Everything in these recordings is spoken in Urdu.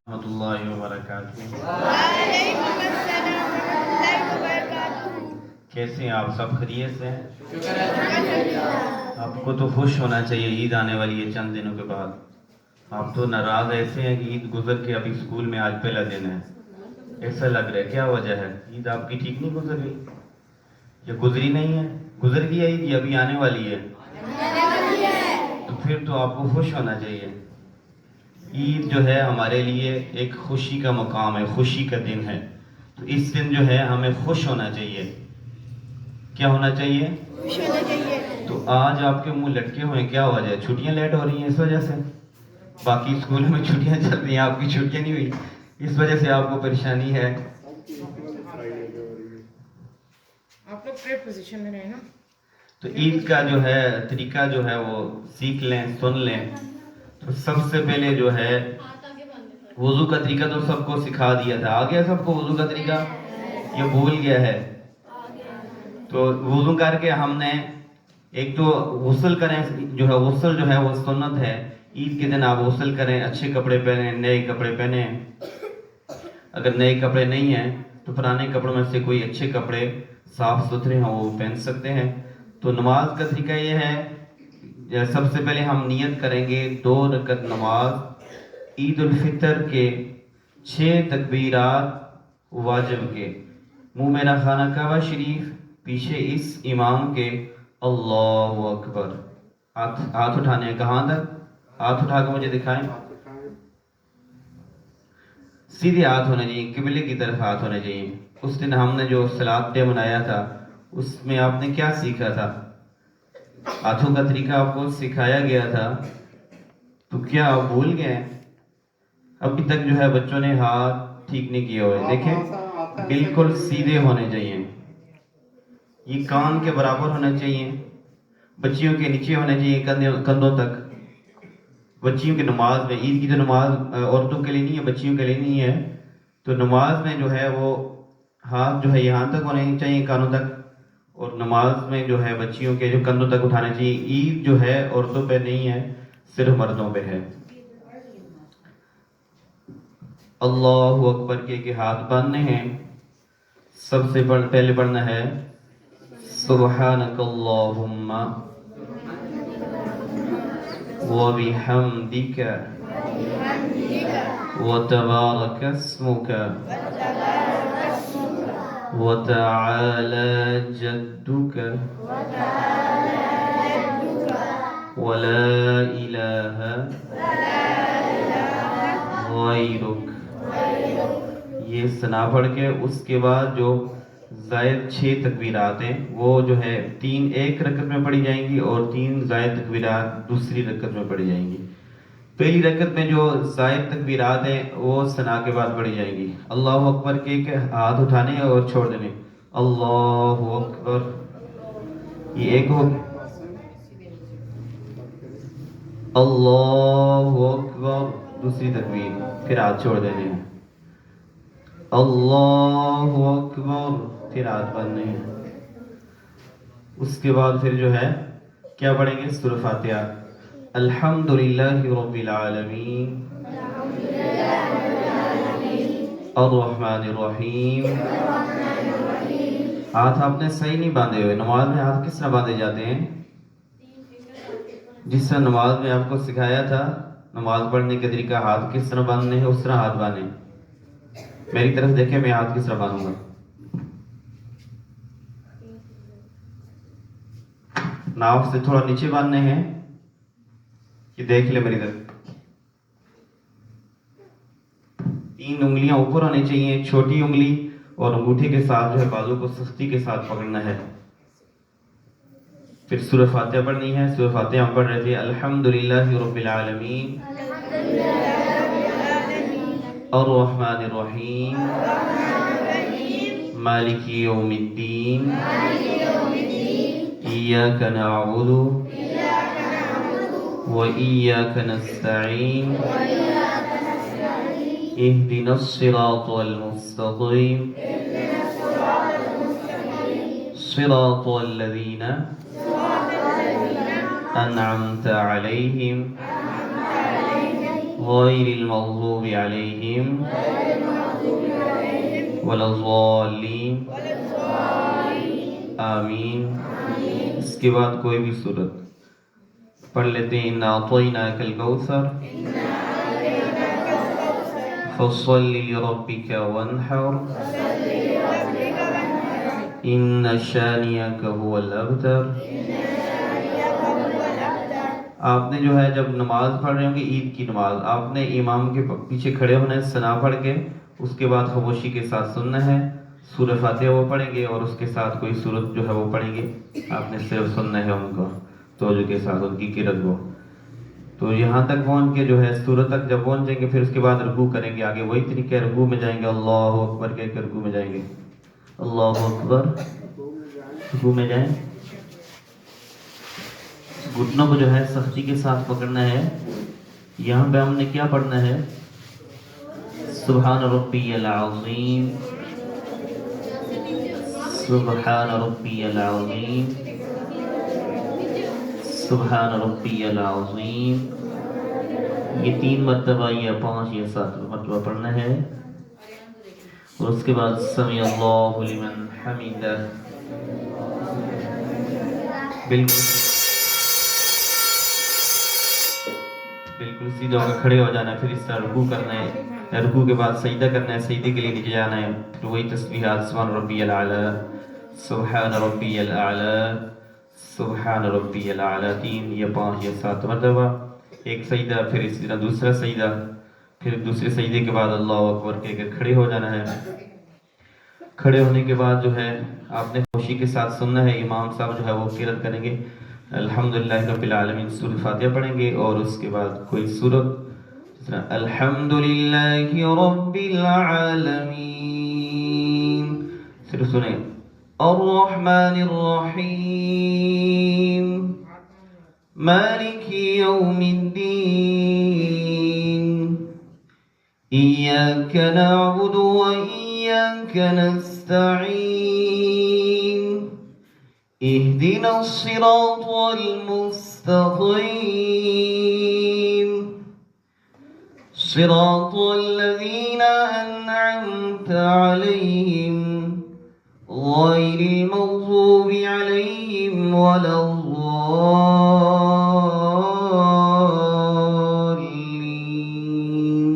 ورحمۃ اللہ وبرکاتہ۔ وعلیکم السلام ورحمۃ اللہ وبرکاتہ۔ کیسے ہیں آپ؟ سب خیریت سے ہیں؟ آپ کو تو خوش ہونا چاہیے، عید آنے والی ہے چند دنوں کے بعد۔ آپ تو ناراض ایسے ہیں کہ عید گزر کے ابھی اسکول میں آج پہلا دن ہے، ایسا لگ رہا ہے۔ کیا وجہ ہے؟ عید آپ کی ٹھیک نہیں گزر گئی یا گزری نہیں ہے؟ گزر گئی ہے عید یا ابھی آنے والی ہے؟ تو پھر تو آپ کو خوش ہونا چاہیے۔ عید جو ہے ہمارے لیے ایک خوشی کا مقام ہے، خوشی کا دن ہے، تو اس دن جو ہے ہمیں خوش ہونا چاہیے۔ کیا ہونا چاہیے؟ خوش ہونا چاہیے۔ تو آج آپ کے منہ لٹکے ہوئے ہیں، کیا وجہ ہے؟ چھٹیاں لیٹ ہو رہی ہیں اس وجہ سے؟ باقی اسکولوں میں چھٹیاں چل رہی ہیں، آپ کی چھٹیاں نہیں ہوئی، اس وجہ سے آپ کو پریشانی ہے۔ آپ لوگ پریڈ پوزیشن میں رہے نا۔ تو عید کا جو ہے طریقہ جو ہے وہ سیکھ لیں، سن لیں۔ تو سب سے پہلے جو ہے وضو کا طریقہ تو سب کو سکھا دیا تھا، آ گیا سب کو وضو کا طریقہ یا بھول گیا ہے؟ تو وضو کر کے ہم نے ایک تو غسل کریں، جو ہے غسل جو ہے وہ سنت ہے۔ عید کے دن آپ غسل کریں، اچھے کپڑے پہنیں، نئے کپڑے پہنیں۔ اگر نئے کپڑے نہیں ہیں تو پرانے کپڑوں میں سے کوئی اچھے کپڑے صاف ستھرے ہیں وہ پہن سکتے ہیں۔ تو نماز کا طریقہ یہ ہے، سب سے پہلے ہم نیت کریں گے 2 رکعت نماز، عید الفطر کے 6 تکبیرات واجب کے، منہ میرا خانہ کعبہ شریف، پیچھے اس امام کے اللہ اکبر۔ ہاتھ اٹھانے ہیں، کہاں تک؟ ہاتھ اٹھا کے مجھے دکھائیں۔ سیدھے ہاتھ ہونے چاہیے، قبلے کی طرف ہاتھ ہونے چاہیے۔ اس دن ہم نے جو صلاۃ ڈے منایا تھا اس میں آپ نے کیا سیکھا تھا؟ ہاتھوں کا طریقہ آپ کو سکھایا گیا تھا، تو کیا آپ بھول گئے؟ ابھی تک جو ہے بچوں نے ہاتھ ٹھیک نہیں کیے ہوئے، دیکھیں بالکل سیدھے ہونے چاہیے، یہ کان کے برابر ہونا چاہیے، بچیوں کے نیچے ہونے چاہیے کندھوں تک۔ بچیوں کی نماز میں، عید کی جو نماز عورتوں کے لیے نہیں ہے، بچیوں کے لیے نہیں ہے، تو نماز میں جو ہے وہ ہاتھ جو ہے یہاں تک ہونے چاہیے، کانوں تک، اور نماز میں جو ہے بچیوں کے جو کندھوں تک اٹھانے چاہیے۔ عید جو ہے عورتوں پہ نہیں ہے، صرف مردوں پہ ہے۔ اللہ اکبر کے ہاتھ باندھنے ہیں۔ سب سے پہلے پڑھنا ہے سبحانک اللہم وبحمدک وتبارک اسمک وتعالى جدك ولا إله غيرك۔ یہ ثنا پڑھ کے اس کے بعد جو زائد 6 تکبیرات ہیں وہ جو ہے 3 ایک رکعت میں پڑھی جائیں گی اور 3 زائد تکبیرات دوسری رکعت میں پڑھی جائیں گی۔ پہلی رکعت میں جو زائد تکبیرات ہیں وہ ثنا کے بعد پڑھی جائیں گی۔ اللہ اکبر کے ہاتھ اٹھانے اور چھوڑ دینے، اللہ اکبر، یہ ایک ہو، اللہ اکبر دوسری تکبیر، پھر ہاتھ چھوڑ دینے ہیں، اللہ اکبر، پھر ہاتھ باندھنے ہیں۔ اس کے بعد پھر جو ہے کیا پڑھیں گے؟ سورہ فاتحہ۔ الحمدللہ رب العالمین الرحمن الرحیم۔ ہاتھ آپ نے صحیح نہیں باندھے ہوئے، نماز میں ہاتھ کس طرح باندھے جاتے ہیں؟ جس طرح نماز میں آپ کو سکھایا تھا، نماز پڑھنے کا طریقہ ہاتھ کس طرح باندھنے ہیں اس طرح ہاتھ باندھیں۔ میری طرف دیکھیں، میں ہاتھ کس طرح باندھوں گا۔ ناف سے تھوڑا نیچے باندھنے ہیں، یہ دیکھ لے میری طرف۔ 3 انگلیاں اوپر ہونی چاہیے، چھوٹی انگلی اور انگوٹھے کے ساتھ جو ہے بازو کو سختی کے ساتھ پکڑنا ہے۔ پھر سورہ فاتحہ پڑھنی ہے۔ سورہ فاتحہ ہم پڑھ رہے تھے الحمدللہ رب العالمین الرحمن الرحیم مالک یوم الدین ایاک نعبد وإياك نستعين اهدنا الصراط المستقيم صراط الذين أنعمت عليهم غير المغضوب عليهم ولا الضالين آمین. اس کے بعد کوئی بھی صورت پڑھ لیتے ہیں. اِنَّا أَعْطَيْنَاكَ الْكَوْثَرَ فَصَلِّ لِرَبِّكَ وَانْحَرْ إِنَّ شَانِئَكَ هُوَ الْأَبْتَرُ. آپ نے جو ہے جب نماز پڑھ رہے ہوں گے عید کی نماز، آپ نے امام کے پیچھے کھڑے ہونا ہے ثنا پڑھ کے، اس کے بعد خاموشی کے ساتھ سننا ہے. سورہ فاتحہ وہ پڑھیں گے اور اس کے ساتھ کوئی سورت جو ہے وہ پڑھیں گے. آپ نے صرف سننا ہے ان کو توجہ کے ساتھ، ان کی قرأت کو. تو یہاں تک پہنچ کے جو ہے سورت تک جب پہنچ جائیں گے پھر اس کے بعد رکوع کریں گے. آگے وہی طریقہ ہے، رکوع میں جائیں گے اللہ اکبر کہہ کے رکوع میں جائیں گے. اللہ اکبر، رکوع میں جائیں. گھٹنوں کو جو ہے سختی کے ساتھ پکڑنا ہے. یہاں پہ ہم نے کیا پڑھنا ہے؟ سبحان ربی العظیم، سبحان ربی العظیم، سبحان ربی العظیم. یہ 3 مرتبہ یا 5 یا 7 مرتبہ پڑھنا ہے. اور اس کے بعد سمیع اللہ لمن حمیدہ. بالکل سیدھا ہو کے کھڑے ہو جانا ہے. پھر اس طرح رکوع کرنا ہے. رکوع کے بعد سجدہ کرنا ہے، سجدے کے لیے نیچے جانا ہے. پھر وہی تسبیحات سبحان ربی الاعلی، سبحان ربی الاعلی، سبحان ربی الاعلی 3 یا 5 یا 7 مرتبہ. ایک سجدہ، پھر اسی طرح دوسرا سجدہ، پھر دوسرے سجدے کے بعد اللہ اکبر کہہ کے کھڑے ہو جانا ہے. کھڑے ہونے کے بعد جو ہے آپ نے خاموشی کے ساتھ سننا ہے. امام صاحب جو ہے وہ قرأت کریں گے الحمدللہ رب العالمین، سورۃ فاتحہ پڑھیں گے اور اس کے بعد کوئی سورت جس طرح الحمدللہ رب العالمین. صرف سنیں الرحمن الرحیم مالک یوم الدین ایاک نعبد و ایاک نستعین اهدنا الصراط المستقيم صراط الذين أنعمت عليهم غير المغضوب عليهم ولا الضالين.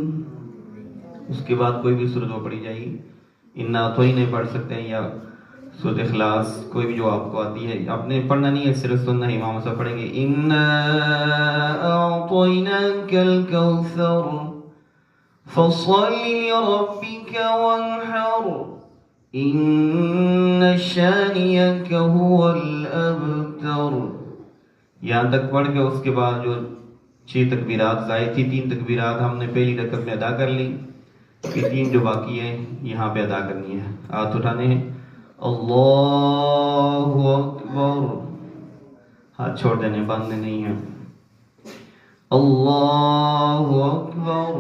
اس کے بعد کوئی بھی سورت وہ پڑھی جائے گی. انا تو ہی نہیں پڑھ سکتے ہیں یا سورۃ اخلاص کوئی بھی جو آپ کو آتی ہے. آپ نے پڑھنا نہیں ہے، صرف سننا ہے. امام صاحب پڑھیں گے انا اعطیناک الکوثر فصل لربک وانحر ان شانئک هو الابتر. یہاں تک پڑھ کے اس کے بعد جو 6 تکبیرات زائد تھی، 3 تکبیرات ہم نے پہلی رکعت میں ادا کر لی. یہ 3 جو باقی ہیں یہاں پہ ادا کرنی ہے. ہاتھ اٹھانے ہیں. اللہ اکبر، ہاتھ چھوڑ دینے، باندھنے نہیں ہیں. اللہ اکبر،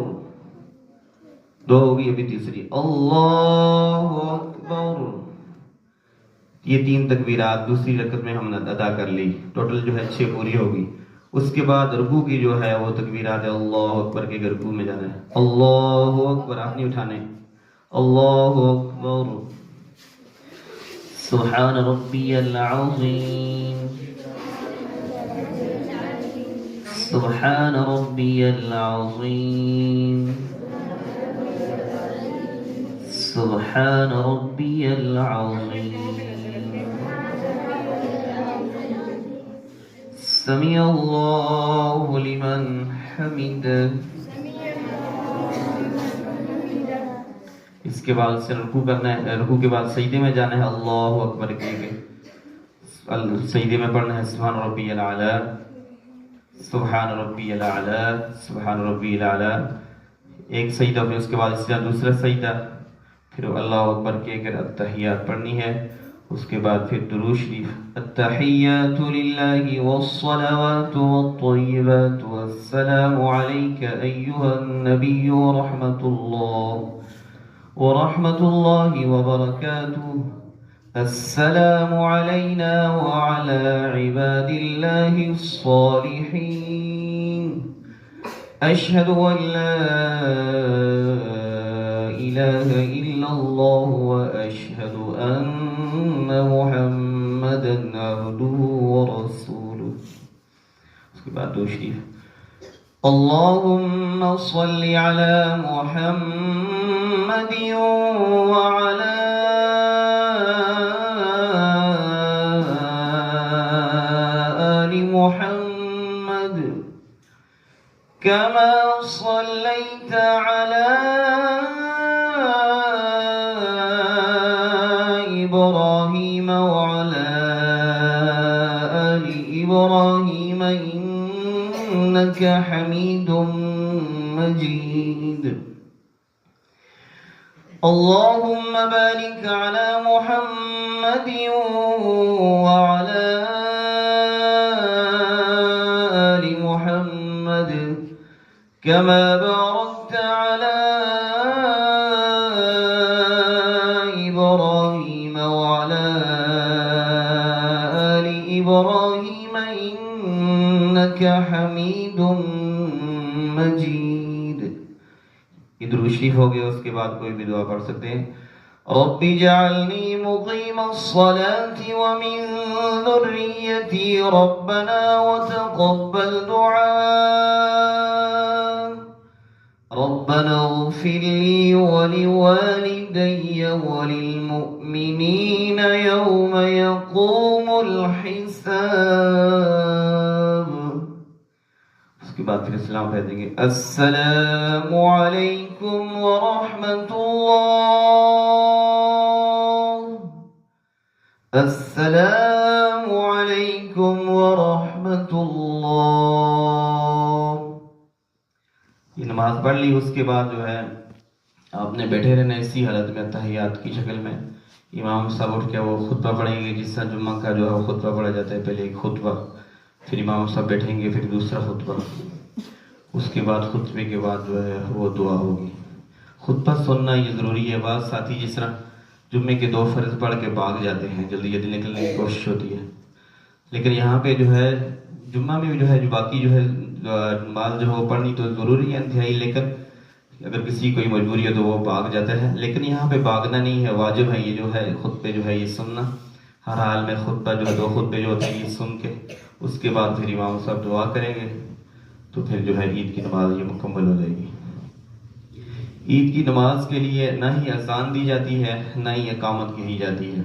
2 ہوگی، ابھی تیسری. اللہ اکبر. یہ 3 تکبیرات دوسری رکعت میں ہم نے ادا کر لی. ٹوٹل جو ہے 6 پوری ہوگی. اس کے بعد رکوع کی جو ہے وہ تکبیرات ہے اللہ اکبر کے رکوع میں جانا ہے. اللہ اکبر، ہاتھ نہیں اٹھانے. اللہ اکبر. سبحان ربی العظیم، سبحان ربی العظیم، سبحان ربی العظیم. سمیع اللہ لمن حمدہ. اس کے بعد سے رکوع کرنا ہے. رکوع کے بعد سجدے میں جانا ہے. اللہ اکبر کہہ کے سجدے میں پڑھنا ہے سبحان ربی الاعلی، سبحان ربی الاعلی، سبحان ربی الاعلی. ایک سجدہ، پھر اس کے بعد اس طرح دوسرا سجدہ، پھر اللہ اکبر کہہ کر التحیات پڑھنی ہے. اس کے بعد پھر درود شریف. التحیات للہ والصلوات والطیبات والسلام علیک ایہا النبی ورحمة الله وبركاته. السلام علينا وعلى عباد الله الصالحين أشهد أن لا إله إلا الله وأشهد أن محمدا عبده ورسوله. اس کے بعد دو شریف. اللهم صل على محمد وعلى آل محمد كما صليت على إبراهيم وعلى آل إبراهيم إنك حميد مجيد. اللهم بارك على محمد وعلى آل محمد كما باركت على إبراهيم وعلى آل إبراهيم إنك حميد مجيد. یہ درود شریف ہو گیا. اس کے بعد کوئی بھی دعا پڑھ سکتے ہیں. رب اجعلني مقيم الصلاة ومن ذريتي ربنا وتقبل دعاء. ربنا اغفر لي ولوالدي وللمؤمنين يوم يقوم الحساب. اس کے بعد پھر اسلام پڑھ دیں گے. السلام علیکم ورحمۃ اللہ. السلام علیکم ورحمۃ اللہ. یہ نماز پڑھ لی. اس کے بعد جو ہے آپ نے بیٹھے رہنا اسی حالت میں تحیات کی شکل میں. امام صاحب اٹھ کے وہ خطبہ پڑھیں گے. جس طرح جمعہ کا جو ہے وہ خطبہ پڑھا جاتا ہے. پہلے ایک خطبہ, پھر امام صاحب بیٹھیں گے, پھر دوسرا خطبہ. اس کے بعد خطبے کے بعد جو ہے وہ دعا ہوگی. خطبہ سننا یہ ضروری ہے. بعض ساتھی جس طرح جمعے کے 2 فرض پڑھ کے بھاگ جاتے ہیں, جلدی جلدی نکلنے کی کوشش ہوتی ہے. لیکن یہاں پہ جو ہے جمعہ میں جو ہے جو باقی جو ہے نماز جو ہے وہ پڑھنی تو ضروری ہے انتہائی, لیکن اگر کسی کوئی مجبوری ہے تو وہ بھاگ جاتا ہے. لیکن یہاں پہ بھاگنا نہیں ہے, واجب ہے یہ جو ہے خطبے جو ہے یہ سننا. ہر حال میں خطبہ جو ہے 2 خطبے جو ہوتے ہیں یہ سن کے اس کے بعد پھر امام صاحب دعا کریں گے تو پھر جو ہے عید کی نماز یہ مکمل ہو جائے گی. عید کی نماز کے لیے نہ ہی اذان دی جاتی ہے نہ ہی اقامت کہی جاتی ہے.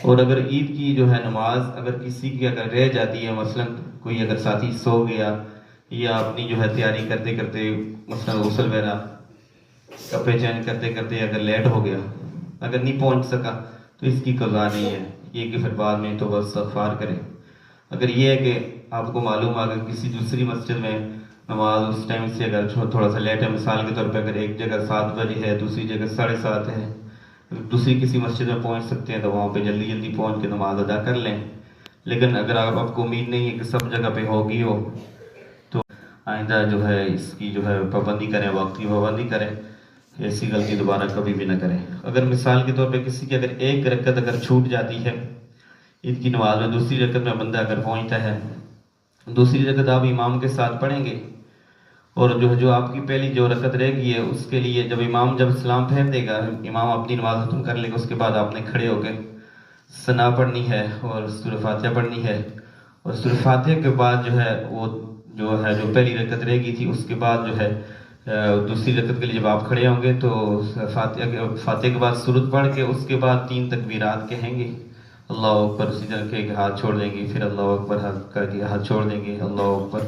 اور اگر عید کی جو ہے نماز اگر کسی کی اگر رہ جاتی ہے, مثلا کوئی اگر ساتھی سو گیا یا اپنی جو ہے تیاری کرتے کرتے مثلا غسل وغیرہ کپڑے چینج کرتے کرتے اگر لیٹ ہو گیا, اگر نہیں پہنچ سکا تو اس کی قضا نہیں ہے. یہ کہ پھر بعد میں تو بس استغفار کریں. اگر یہ ہے کہ آپ کو معلوم ہے اگر کسی دوسری مسجد میں نماز اس ٹائم سے اگر تھوڑا سا لیٹ ہے, مثال کے طور پہ اگر ایک جگہ 7 بجے ہے دوسری جگہ 7:30 ہے, دوسری کسی مسجد میں پہنچ سکتے ہیں تو وہاں پہ جلدی جلدی پہنچ کے نماز ادا کر لیں. لیکن اگر آپ کو امید نہیں ہے کہ سب جگہ پہ ہوگی ہو تو آئندہ جو ہے اس کی جو ہے پابندی کریں, وقت کی پابندی کریں. ایسی غلطی دوبارہ کبھی بھی نہ کریں. اگر مثال کے طور پہ کسی کی اگر ایک رکعت اگر چھوٹ جاتی ہے عید کی نماز میں, دوسری رکعت میں بندہ اگر پہنچتا ہے, دوسری رکعت آپ امام کے ساتھ پڑھیں گے. اور جو آپ کی پہلی جو رکعت رہ گئی ہے اس کے لیے جب امام جب سلام پھیر دے گا, امام اپنی نماز ختم کر لے گا, اس کے بعد آپ نے کھڑے ہو کے ثنا پڑھنی ہے اور سورہ فاتحہ پڑھنی ہے. اور سورہ فاتحہ کے بعد جو ہے وہ جو پہلی رکعت رہ گئی تھی اس کے بعد جو ہے دوسری رکعت کے لیے جب آپ کھڑے ہوں گے تو فاتحہ کے بعد سورت پڑھ کے اس کے بعد 3 تکبیرات کہیں گے. اللہ اکبر اسی طرح کے ہاتھ چھوڑ دیں گے, پھر اللہ اکبر کر کے ہاتھ چھوڑ دیں گے, اللہ اکبر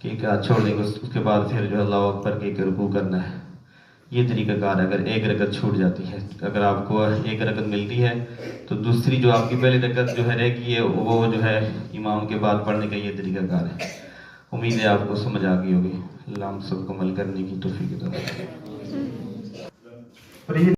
کے ہاتھ چھوڑ دیں گے. اس کے بعد پھر جو اللہ اکبر کے رکوع کرنا ہے. یہ طریقہ کار ہے. اگر ایک رکعت چھوٹ جاتی ہے, اگر آپ کو ایک رکعت ملتی ہے تو دوسری جو آپ کی پہلی رکعت جو ہے رہ گئی ہے وہ جو ہے امام کے بعد پڑھنے کا یہ طریقہ کار ہے. امید ہے آپ کو سمجھ آ گئی ہوگی. اللہ ہم سب کو عمل کرنے کی توفیق عطا فرمائے.